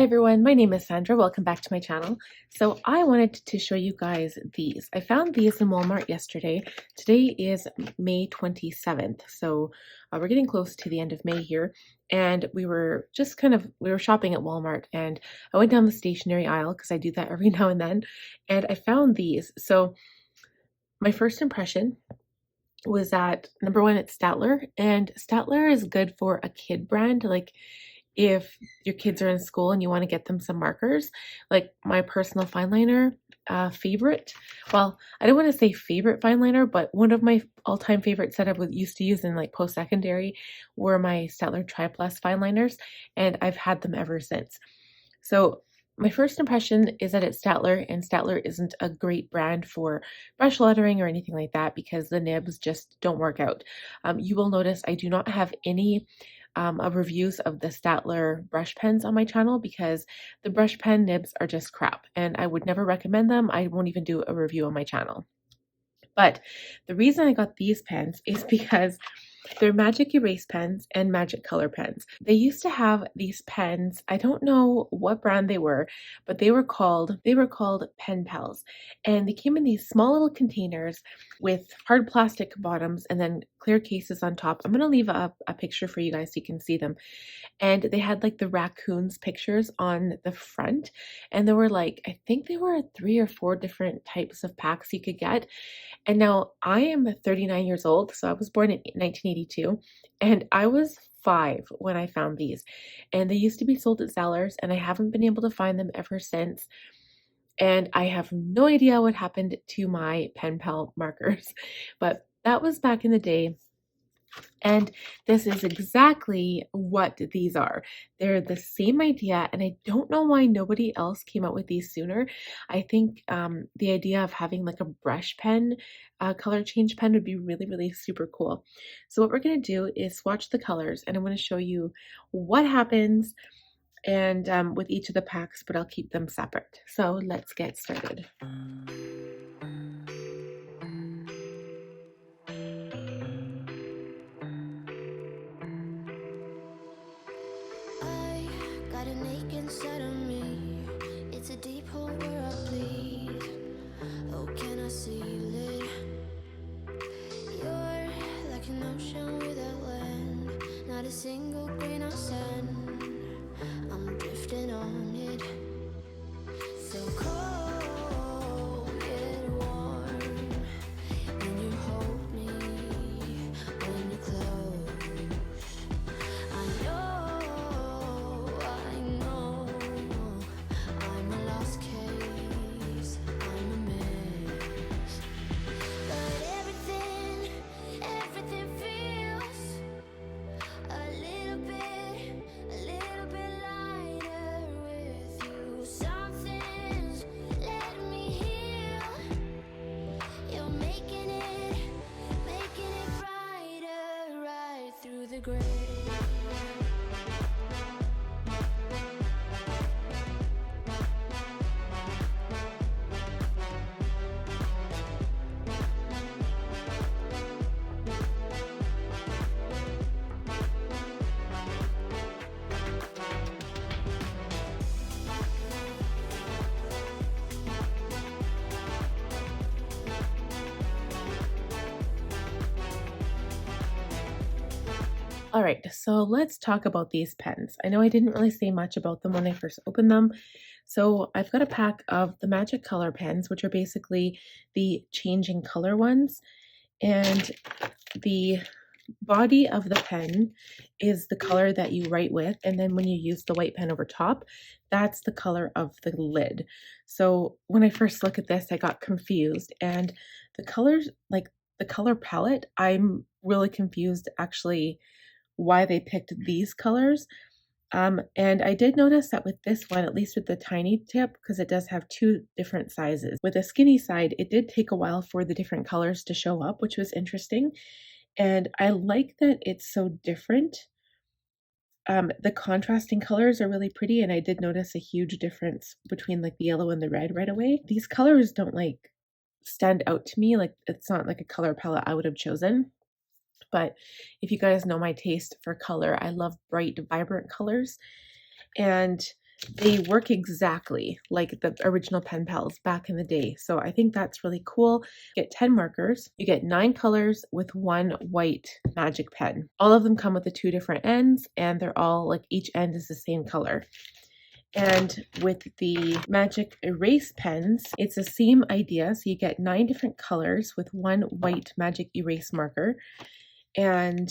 everyone, my name is Sandra. Welcome back to my channel. So I wanted to show you guys these. I found these in Walmart yesterday. Today is May 27th, so we're getting close to the end of May here. And we were shopping at Walmart, and I went down the stationery aisle because I do that every now and then, and I found these. So my first impression was that, number one, it's Staedtler, and Staedtler is good for a kid brand. Like, if your kids are in school and you want to get them some markers, like my personal fine liner favorite. Well, I don't want to say favorite fine liner, but one of my all-time favorites that I used to use in like post-secondary were my Staedtler Tri Plus fine liners, and I've had them ever since. So my first impression is that it's Staedtler, and Staedtler isn't a great brand for brush lettering or anything like that because the nibs just don't work out. You will notice I do not have any of reviews of the Staedtler brush pens on my channel because the brush pen nibs are just crap and I would never recommend them. I won't even do a review on my channel. But the reason I got these pens is because they're magic erase pens and magic color pens. They used to have these pens. I don't know what brand they were, but they were called Pen Pals. And they came in these small little containers with hard plastic bottoms and then clear cases on top. I'm going to leave a picture for you guys so you can see them. And they had like the Racoons pictures on the front. And there were like, I think there were 3 or 4 different types of packs you could get. And now I am 39 years old, so I was born in 1982, and I was 5 when I found these. And they used to be sold at Zellers, and I haven't been able to find them ever since. And I have no idea what happened to my Pen Pal markers, but that was back in the day. And this is exactly what these are. They're the same idea, and I don't know why nobody else came out with these sooner. I think the idea of having like a brush pen, color change pen would be really, really super cool. So what we're going to do is swatch the colors, and I'm going to show you what happens and with each of the packs, but I'll keep them separate. So let's get started. Inside of me, it's a deep hole where I bleed. Oh, can I seal it? You're like an ocean without land, not a single grain of sand. I'm drifting on it, so cold yet warm. When you hold me, when you close, I know. Great. All right, so let's talk about these pens. I know I didn't really say much about them when I first opened them. So I've got a pack of the Magic Color pens, which are basically the changing color ones. And the body of the pen is the color that you write with. And then when you use the white pen over top, that's the color of the lid. So when I first looked at this, I got confused. And the colors, like the color palette, I'm really confused actually why they picked these colors. And I did notice that with this one, at least with the tiny tip, because it does have 2 different sizes. With the skinny side, it did take a while for the different colors to show up, which was interesting. And I like that it's so different. The contrasting colors are really pretty, and I did notice a huge difference between like the yellow and the red right away. These colors don't like stand out to me. Like, it's not like a color palette I would have chosen. But if you guys know my taste for color, I love bright, vibrant colors. And they work exactly like the original pen pals back in the day. So I think that's really cool. You get 10 markers, you get 9 colors with 1 white magic pen. All of them come with the 2 different ends, and they're all like each end is the same color. And with the magic erase pens, it's the same idea. So you get 9 different colors with 1 white magic erase marker. And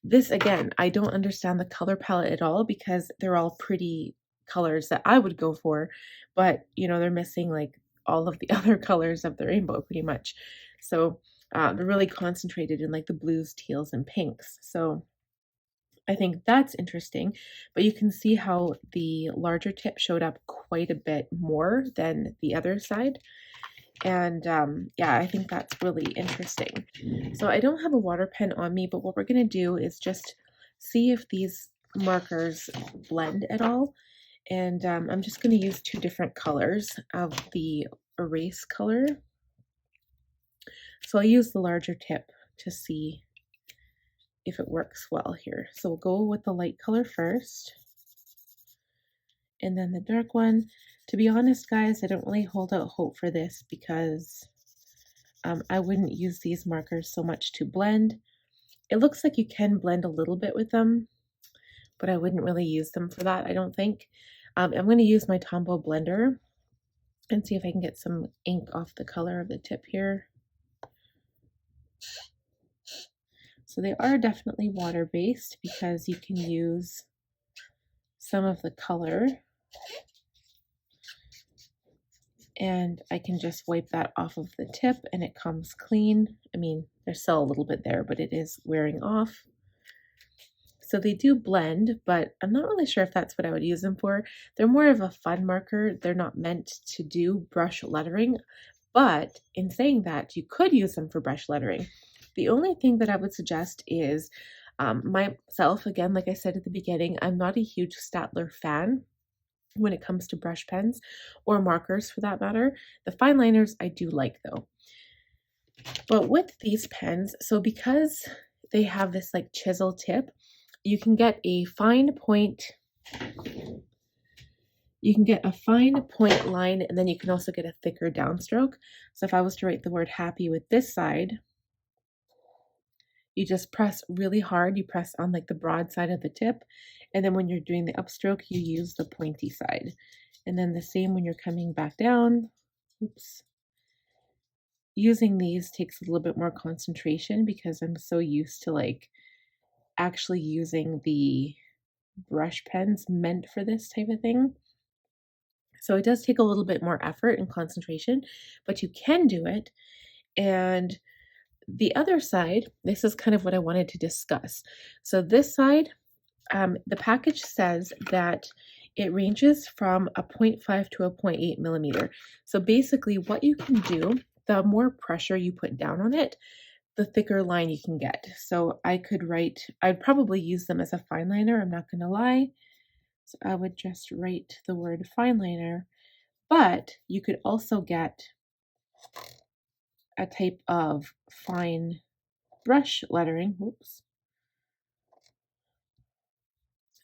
this, again, I don't understand the color palette at all because they're all pretty colors that I would go for, but you know, they're missing like all of the other colors of the rainbow pretty much. So they're really concentrated in like the blues, teals, and pinks. So I think that's interesting, but you can see how the larger tip showed up quite a bit more than the other side. And yeah, I think that's really interesting. So I don't have a water pen on me, but what we're going to do is just see if these markers blend at all. And I'm just going to use 2 different colors of the erase color. So I'll use the larger tip to see if it works well here. So we'll go with the light color first, and then the dark one. To be honest, guys, I don't really hold out hope for this because I wouldn't use these markers so much to blend. It looks like you can blend a little bit with them, but I wouldn't really use them for that, I don't think. I'm going to use my Tombow blender and see if I can get some ink off the color of the tip here. So they are definitely water-based because you can use some of the color, and I can just wipe that off of the tip and it comes clean. I mean, there's still a little bit there, but it is wearing off. So they do blend, but I'm not really sure if that's what I would use them for. They're more of a fun marker. They're not meant to do brush lettering, but in saying that, you could use them for brush lettering. The only thing that I would suggest is myself, again, like I said at the beginning, I'm not a huge Staedtler fan when it comes to brush pens or markers for that matter. The fine liners I do like though. But with these pens, so because they have this like chisel tip, you can get a fine point. You can get a fine point line, and then you can also get a thicker downstroke. So if I was to write the word happy with this side, you just press really hard. You press on like the broad side of the tip, and then when you're doing the upstroke, you use the pointy side. And then the same when you're coming back down. Oops. Using these takes a little bit more concentration because I'm so used to like actually using the brush pens meant for this type of thing. So it does take a little bit more effort and concentration, but you can do it. And the other side, this is kind of what I wanted to discuss. So this side, the package says that it ranges from a 0.5 to a 0.8 millimeter. So basically what you can do, the more pressure you put down on it, the thicker line you can get. So I could write, I'd probably use them as a fine liner, I'm not going to lie. So I would just write the word fine liner, but you could also get a type of fine brush lettering. Oops.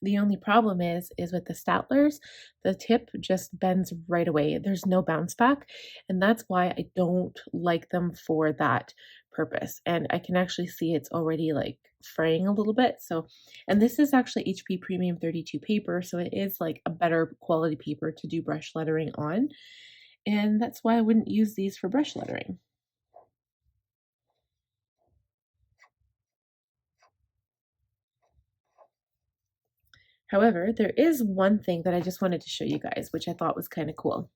The only problem is with the Staedtlers, the tip just bends right away. There's no bounce back, and that's why I don't like them for that purpose. And I can actually see it's already like fraying a little bit. So, and this is actually HP Premium 32 paper, so it is like a better quality paper to do brush lettering on. And that's why I wouldn't use these for brush lettering. However, there is one thing that I just wanted to show you guys, which I thought was kind of cool.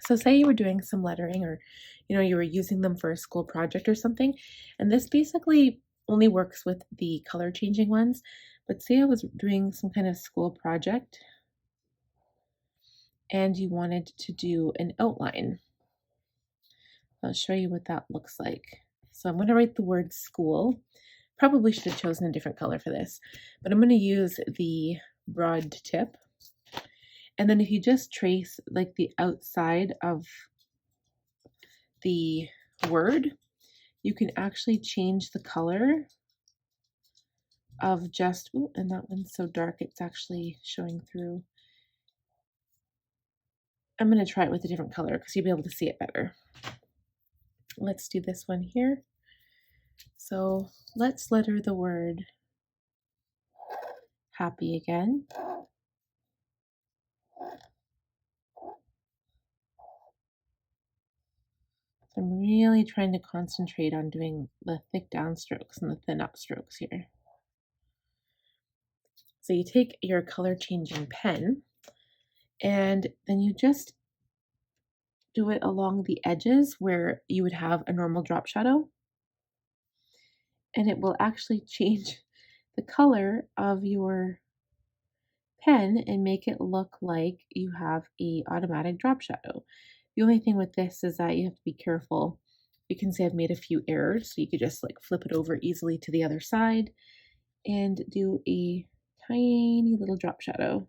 So say you were doing some lettering, or you were using them for a school project or something, and this basically only works with the color changing ones, but say I was doing some kind of school project and you wanted to do an outline. I'll show you what that looks like. So I'm going to write the word school. Probably should have chosen a different color for this, but I'm going to use the broad tip. And then if you just trace like the outside of the word, you can actually change the color of just, ooh, and that one's so dark it's actually showing through. I'm going to try it with a different color because you'll be able to see it better. Let's do this one here. So let's letter the word happy again. I'm really trying to concentrate on doing the thick downstrokes and the thin upstrokes here. So you take your color changing pen and then you just do it along the edges where you would have a normal drop shadow. And it will actually change the color of your pen and make it look like you have a automatic drop shadow. The only thing with this is that you have to be careful. You can see I've made a few errors, so you could just like flip it over easily to the other side and do a tiny little drop shadow.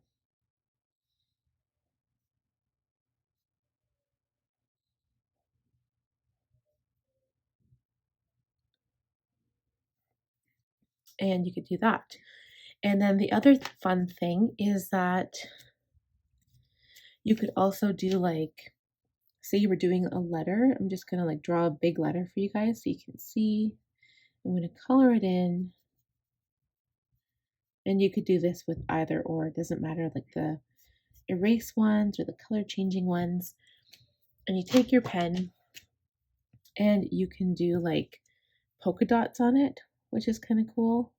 And you could do that. And then the other fun thing is that you could also do like, say you were doing a letter. I'm just gonna like draw a big letter for you guys so you can see. I'm gonna color it in. And you could do this with either or, it doesn't matter, like the erase ones or the color changing ones. And you take your pen and you can do like polka dots on it, which is kind of cool.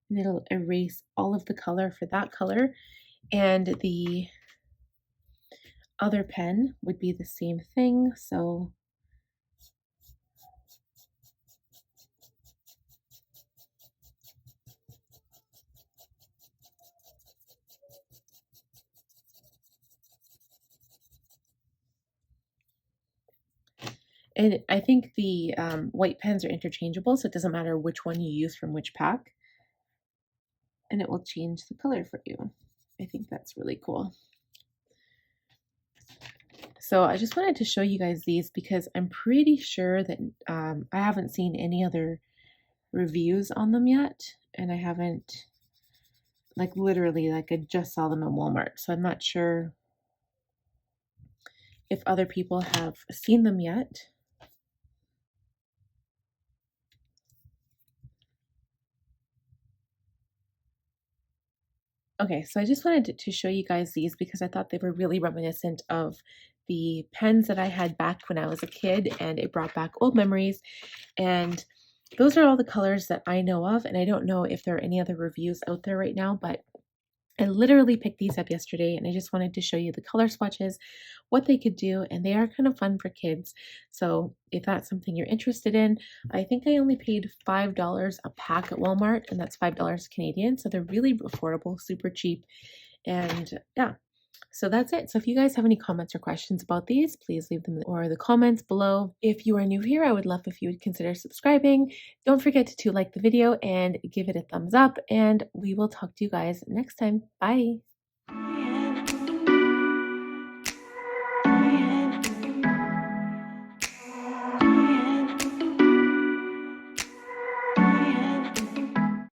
And it'll erase all of the color for that color. And the other pen would be the same thing. So and I think the white pens are interchangeable, so it doesn't matter which one you use from which pack. And it will change the color for you. I think that's really cool. So I just wanted to show you guys these because I'm pretty sure that I haven't seen any other reviews on them yet. And I haven't, like literally, like I just saw them at Walmart. So I'm not sure if other people have seen them yet. Okay, so I just wanted to show you guys these because I thought they were really reminiscent of the pens that I had back when I was a kid, and it brought back old memories. And those are all the colors that I know of, and I don't know if there are any other reviews out there right now, but I literally picked these up yesterday, and I just wanted to show you the color swatches, what they could do, and they are kind of fun for kids. So if that's something you're interested in, I think I only paid $5 a pack at Walmart, and that's $5 Canadian. So they're really affordable, super cheap, and yeah. So that's it. So if you guys have any comments or questions about these, please leave them in the comments below. If you are new here, I would love if you would consider subscribing. Don't forget to like the video and give it a thumbs up, and we will talk to you guys next time. Bye.